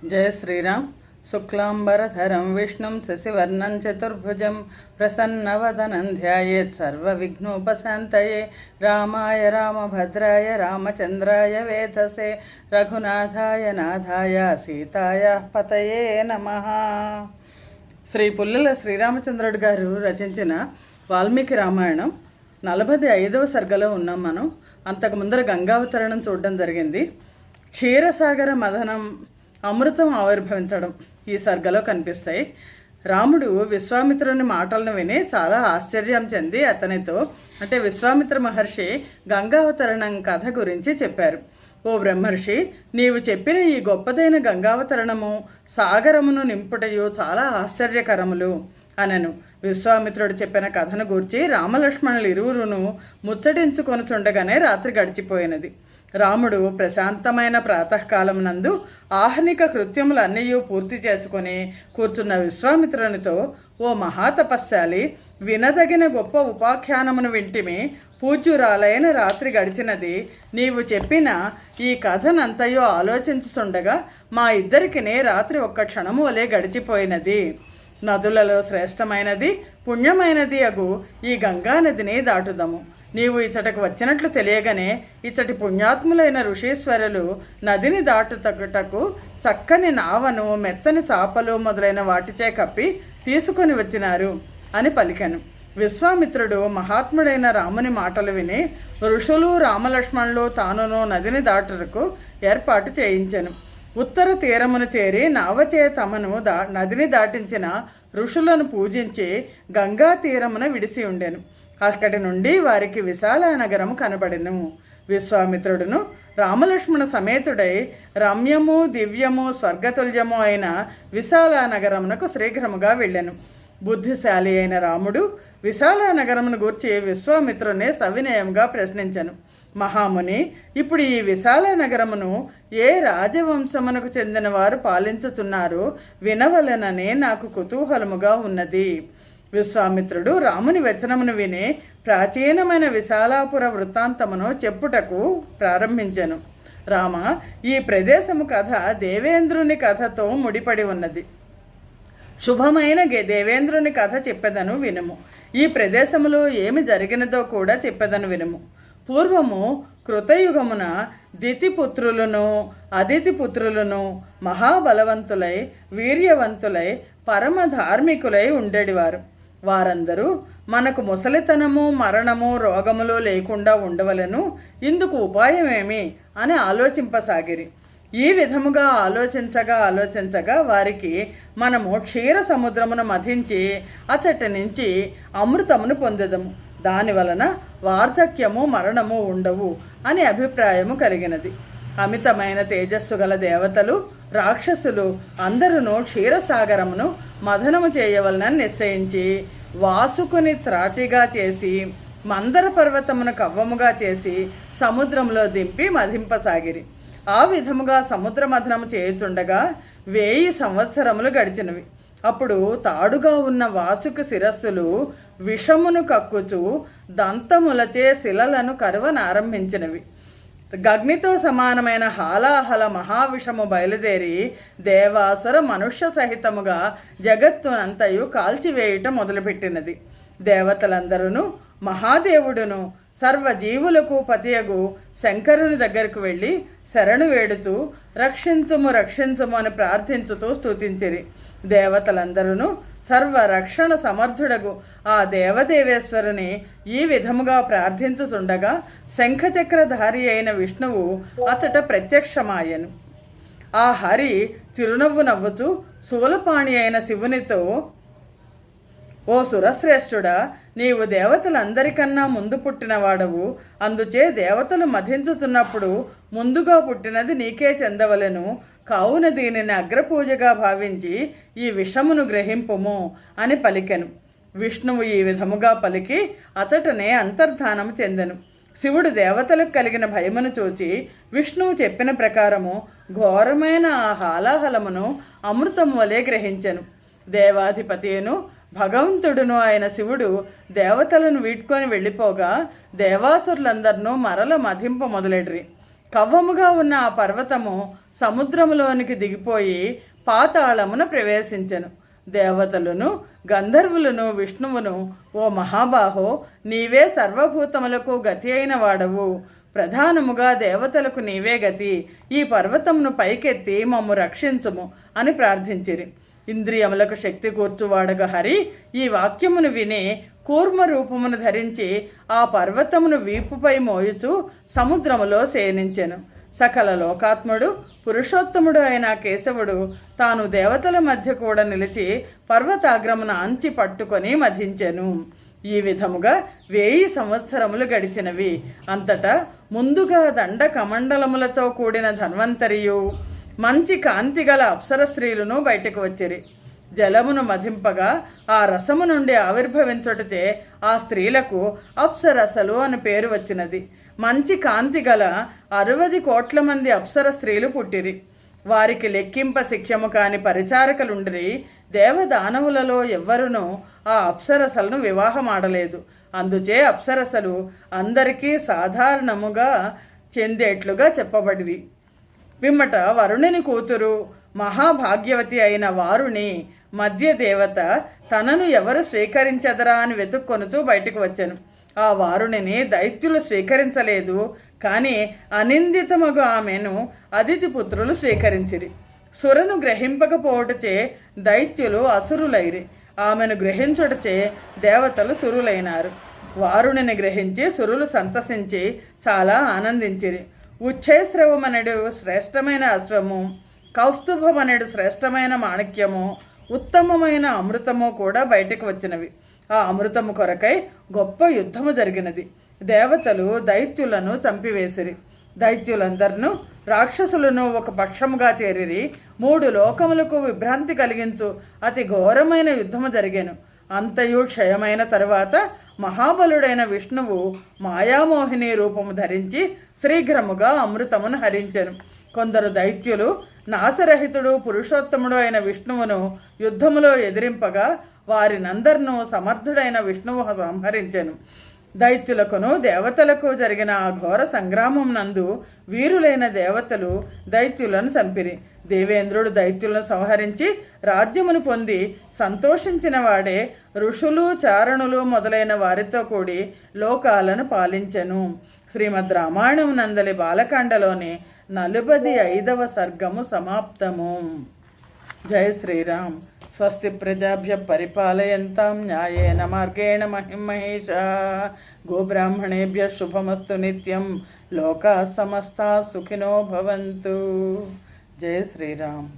जय श्रीराम। शुक्लांबरधरं विष्णुं शशिवर्णं चतुर्भुजं प्रसन्नवदनं ध्यायेत् सर्वविघ्नोपशान्तये। रामाय रामभद्राय रामचन्द्राय वेधसे रघुनाथाय नाथाय सीतायाः पतये नमः। శ్రీ పుల్లెల శ్రీరామచంద్రుడు గారు రచించిన వాల్మీకి రామాయణం 45వ సర్గలో ఉన్నాం మనం. అంతకు ముందర గంగావతరణం చూడడం జరిగింది. క్షీరసాగర మదనం, అమృతం ఆవిర్భవించడం ఈ సర్గలో కనిపిస్తాయి. రాముడు విశ్వామిత్రుని మాటలను విని చాలా ఆశ్చర్యం చెంది అతనితో అంటే విశ్వామిత్ర మహర్షి గంగావతరణం కథ గురించి చెప్పారు. ఓ బ్రహ్మర్షి, నీవు చెప్పిన ఈ గొప్పదైన గంగావతరణము సాగరమును నింపుటయు చాలా ఆశ్చర్యకరములు అనను. విశ్వామిత్రుడు చెప్పిన కథను గూర్చి రామలక్ష్మణులు ఇరువురును ముచ్చటించుకొనుచుండగానే రాత్రి గడిచిపోయినది. రాముడు ప్రశాంతమైన ప్రాతకాలమునందు ఆహ్నిక కృత్యములన్నీ పూర్తి చేసుకుని కూర్చున్న విశ్వామిత్రునితో, ఓ మహాతపస్శాలి, వినదగిన గొప్ప ఉపాఖ్యానమును వింటిమి. పూజ్యురాలైన రాత్రి గడిచినది. నీవు చెప్పిన ఈ కథనంతయో ఆలోచించుతుండగా మా ఇద్దరికినే రాత్రి ఒక్క క్షణము వలె గడిచిపోయినది. నదులలో శ్రేష్టమైనది పుణ్యమైనది అగు ఈ గంగానదిని దాటుదము. నీవు ఇచ్చటకు వచ్చినట్లు తెలియగానే ఇచ్చటి పుణ్యాత్ములైన ఋషీశ్వరులు నదిని దాటుటకు చక్కని నావను, మెత్తని చాపలు మొదలైన వాటిచే కప్పి తీసుకొని వచ్చినారు అని పలికెను. విశ్వామిత్రుడు మహాత్ముడైన రాముని మాటలు విని ఋషులు రామలక్ష్మణులు తానును నదిని దాటుటకు ఏర్పాటు చేయించెను. ఉత్తర తీరమును చేరి నావచే తమను నదిని దాటించిన ఋషులను పూజించి గంగా తీరమున విడిసి ఉండెను. అక్కడి నుండి వారికి విశాల నగరము కనబడెను. విశ్వామిత్రుడును రామలక్ష్మణ సమేతుడై రమ్యము, దివ్యము, స్వర్గతుల్యము అయిన విశాల నగరమునకు శీఘ్రముగా వెళ్ళెను. బుద్ధిశాలి అయిన రాముడు విశాల నగరమును గూర్చి విశ్వామిత్రుని సవినయంగా ప్రశ్నించెను. మహాముని, ఇప్పుడు ఈ విశాల నగరమును ఏ రాజవంశమునకు చెందిన వారు పాలించుతున్నారో వినవలననే నాకు కుతూహలముగా ఉన్నది. విశ్వామిత్రుడు రాముని వచనమును విని ప్రాచీనమైన విశాలాపుర వృత్తాంతమును చెప్పుటకు ప్రారంభించెను. రామ, ఈ ప్రదేశము కథ దేవేంద్రుని కథతో ముడిపడి ఉన్నది. శుభమైన దేవేంద్రుని కథ చెప్పెదను వినుము. ఈ ప్రదేశములో ఏమి జరిగినదో కూడా చెప్పెదను వినుము. పూర్వము కృతయుగమున దితిపుత్రులను అదితిపుత్రులను మహాబలవంతులై వీర్యవంతులై పరమ ధార్మికులై ఉండేవారు. వారందరూ మనకు ముసలితనము, మరణము, రోగములు లేకుండా ఉండవలను, ఇందుకు ఉపాయమేమి అని ఆలోచింపసాగిరి. ఈ విధముగా ఆలోచించగా వారికి మనము క్షీర సముద్రమును మధించి అచటి నుంచి అమృతమును పొందెదము. దానివలన వార్ధక్యము, మరణము ఉండవు అని అభిప్రాయము కలిగినది. అమితమైన తేజస్సు గల దేవతలు, రాక్షసులు అందరూ క్షీరసాగరమును మథనము చేయవలనని నిశ్చయించి వాసుకుని త్రాటిగా చేసి మందర పర్వతమును కవ్వముగా చేసి సముద్రంలో దింపి మధింపసాగిరి. ఆ విధముగా సముద్ర మథనము చేయుచుండగా 1000 సంవత్సరములు గడిచినవి. అప్పుడు తాడుగా ఉన్న వాసుకు శిరస్సులు విషమును కక్కుచు దంతములచే శిలలను కరువనారంభించినవి. గగ్నితో సమానమైన హాలాహల మహావిషము బయలుదేరి దేవాసుర మనుష్య సహితముగా జగత్తునంతయు కాల్చివేయుట మొదలుపెట్టినది. దేవతలందరూ మహాదేవుడును సర్వజీవులకు పతియగు శంకరుని దగ్గరకు వెళ్ళి శరణు వేడుతూ రక్షించుము రక్షించుము అని ప్రార్థించుతూ స్తుతించిరి. దేవతలందరూ సర్వరక్షణ సమర్థుడగు ఆ దేవదేవేశ్వరుని ఈ విధముగా ప్రార్థించుచుండగా శంఖచక్రధారి అయిన విష్ణువు అతట ప్రత్యక్షమాయను. ఆ హరి చిరునవ్వు నవ్వుచూ శూలపాణి అయిన శివునితో, ఓ సురశ్రేష్ఠుడా, నీవు దేవతలందరికన్నా ముందు పుట్టినవాడవు. అందుచే దేవతలు మధించుతున్నప్పుడు ముందుగా పుట్టినది నీకే చెందవలెను. కావున దీనిని అగ్రపూజగా భావించి ఈ విషమును గ్రహింపుము అని పలికెను. విష్ణువు ఈ విధముగా పలికి అతటనే అంతర్ధానము చెందెను. శివుడు దేవతలకు కలిగిన భయమును చూచి విష్ణువు చెప్పిన ప్రకారము ఘోరమైన ఆ హాలాహలమును అమృతము వలె గ్రహించెను. దేవాధిపతిను భగవంతుడును అయిన శివుడు దేవతలను వీడ్కొని వెళ్ళిపోగా దేవాసురులందరినూ మరల మధింప మొదలెడ్రి. కవ్వముగా ఉన్న ఆ పర్వతము సముద్రములోనికి దిగిపోయి పాతాళమున ప్రవేశించెను. దేవతలను గంధర్వులను విష్ణువును, ఓ మహాబాహో, నీవే సర్వభూతములకు గతి అయిన వాడవు, ప్రధానముగా దేవతలకు నీవే గతి, ఈ పర్వతమును పైకెత్తి మమ్ము రక్షించుము అని ప్రార్థించిరి. ఇంద్రియములకు శక్తి కూర్చువాడగ హరి ఈ వాక్యమును విని కూర్మ రూపమును ధరించి ఆ పర్వతమును వీపుపై మోయుచు సముద్రములో శయనించెను. సకల లోకాత్ముడు పురుషోత్తముడు అయిన కేశవుడు తాను దేవతల మధ్య కూడా నిలిచి పర్వతాగ్రమున అంచి పట్టుకొని మధించెను. ఈ విధముగా 1000 సంవత్సరములు గడిచినవి. అంతటా ముందుగా దండ కమండలములతో కూడిన ధన్వంతరియు మంచి కాంతిగల అప్సర స్త్రీలను బయటకు వచ్చిరి. జలమును మధింపగా ఆ రసము నుండి ఆవిర్భవించుటతే ఆ స్త్రీలకు అప్సరసలు అని పేరు వచ్చినది. మంచి కాంతి గల 60 కోట్ల మంది అప్సర స్త్రీలు పుట్టిరి. వారికి లెక్కింప శిక్షము కాని పరిచారకులుండిరి. దేవదానవులలో ఎవ్వరునూ ఆ అప్సరసలను వివాహమాడలేదు. అందుచే అప్సరసలు అందరికీ సాధారణముగా చెందేట్లుగా చెప్పబడిరి. పిమ్మట వరుణుని కూతురు మహాభాగ్యవతి అయిన వారుని మధ్య దేవత తనను ఎవరు స్వీకరించదరా అని వెతుక్కొనుతూ బయటకు వచ్చెను. ఆ వారుణిని దైత్యులు స్వీకరించలేదు, కానీ అనిందితముగా ఆమెను అదితి పుత్రులు స్వీకరించిరి. సురను గ్రహింపకపోవటచే దైత్యులు అసురులైరి. ఆమెను గ్రహించుటచే దేవతలు సురులైనారు. వారుణిని గ్రహించి సురులు సంతసించి చాలా ఆనందించిరి. ఉచ్ఛైశ్రవమనడు శ్రేష్టమైన అశ్వము, కౌస్తుభమనడు శ్రేష్టమైన మాణిక్యము, ఉత్తమమైన అమృతము కూడా బయటకు వచ్చినవి. ఆ అమృతము కొరకై గొప్ప యుద్ధము జరిగినది. దేవతలు దైత్యులను చంపివేసిరి. దైత్యులందరినూ రాక్షసులను ఒక పక్షముగా చేరిరి. 3 లోకములకు విభ్రాంతి కలిగించు అతి ఘోరమైన యుద్ధము జరిగెను. అంతయు క్షయమైన తరువాత మహాబలుడైన విష్ణువు మాయామోహిని రూపము ధరించి శీఘ్రముగా అమృతమును హరించెను. కొందరు దైత్యులు నాశరహితుడు పురుషోత్తముడు అయిన విష్ణువును యుద్ధములో ఎదిరింపగా వారినందరినూ సమర్థుడైన విష్ణువు సంహరించెను. దైత్యులకును దేవతలకు జరిగిన ఆ ఘోర సంగ్రామం నందు వీరులైన దేవతలు దైత్యులను చంపిరి. దేవేంద్రుడు దైత్యులను సంహరించి రాజ్యమును పొంది సంతోషించిన వాడే ఋషులు చారణులు మొదలైన వారితో కూడి లోకాలను పాలించెను. శ్రీమద్ రామాయణం నందలి బాలకాండలోని 45వ సర్గము సమాప్తము. జయ శ్రీరామ్. స్వస్తి ప్రజాభ్య పరిపాలయంతాం న్యాయేన మార్గేణ మహిమహేషా. గోబ్రాహ్మణేభ్య శుభమస్తు నిత్యం. లోకా సమస్తా సుఖినో భవంతు. జయ శ్రీరామ్.